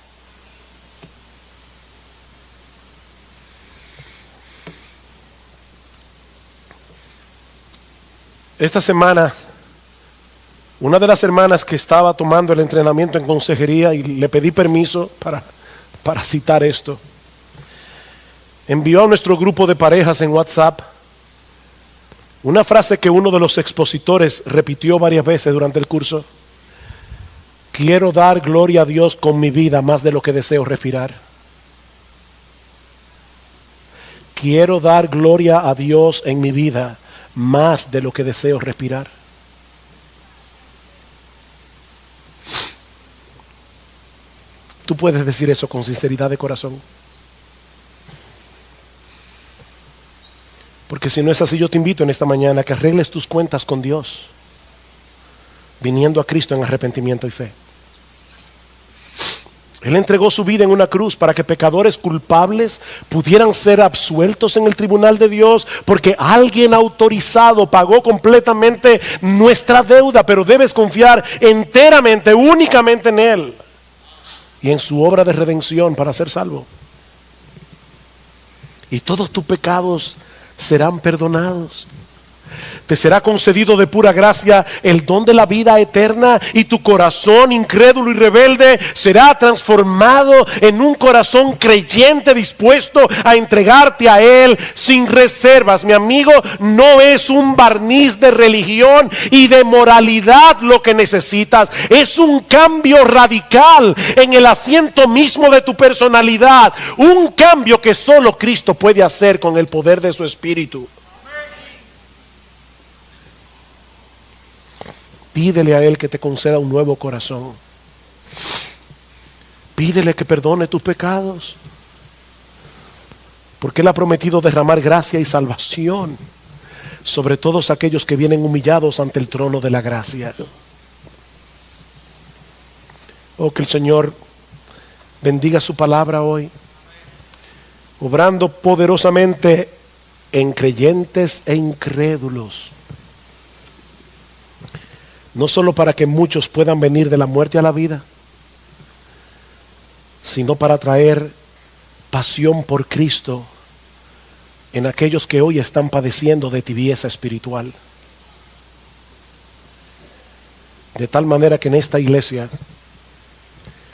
Speaker 1: Esta semana, una de las hermanas que estaba tomando el entrenamiento en consejería, y le pedí permiso para citar esto, envió a nuestro grupo de parejas en WhatsApp una frase que uno de los expositores repitió varias veces durante el curso: quiero dar gloria a Dios con mi vida más de lo que deseo respirar. Quiero dar gloria a Dios en mi vida más de lo que deseo respirar. Tú puedes decir eso con sinceridad de corazón. Porque si no es así, yo te invito en esta mañana a que arregles tus cuentas con Dios, viniendo a Cristo en arrepentimiento y fe. Él entregó su vida en una cruz para que pecadores culpables pudieran ser absueltos en el tribunal de Dios, porque alguien autorizado pagó completamente nuestra deuda, pero debes confiar enteramente, únicamente en Él y en su obra de redención para ser salvo. Y todos tus pecados serán perdonados. Te será concedido de pura gracia el don de la vida eterna, y tu corazón incrédulo y rebelde será transformado en un corazón creyente dispuesto a entregarte a Él sin reservas. Mi amigo, no es un barniz de religión y de moralidad lo que necesitas, es un cambio radical en el asiento mismo de tu personalidad, un cambio que solo Cristo puede hacer con el poder de su Espíritu. Pídele a Él que te conceda un nuevo corazón. Pídele que perdone tus pecados, porque Él ha prometido derramar gracia y salvación sobre todos aquellos que vienen humillados ante el trono de la gracia. Oh, que el Señor bendiga su palabra hoy, obrando poderosamente en creyentes e incrédulos. No solo para que muchos puedan venir de la muerte a la vida, sino para traer pasión por Cristo en aquellos que hoy están padeciendo de tibieza espiritual. De tal manera que en esta iglesia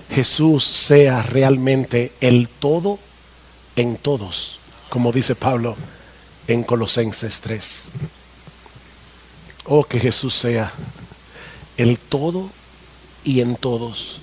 Speaker 1: Jesús sea realmente el todo en todos, como dice Pablo en Colosenses 3. Oh, que Jesús sea el todo y en todos.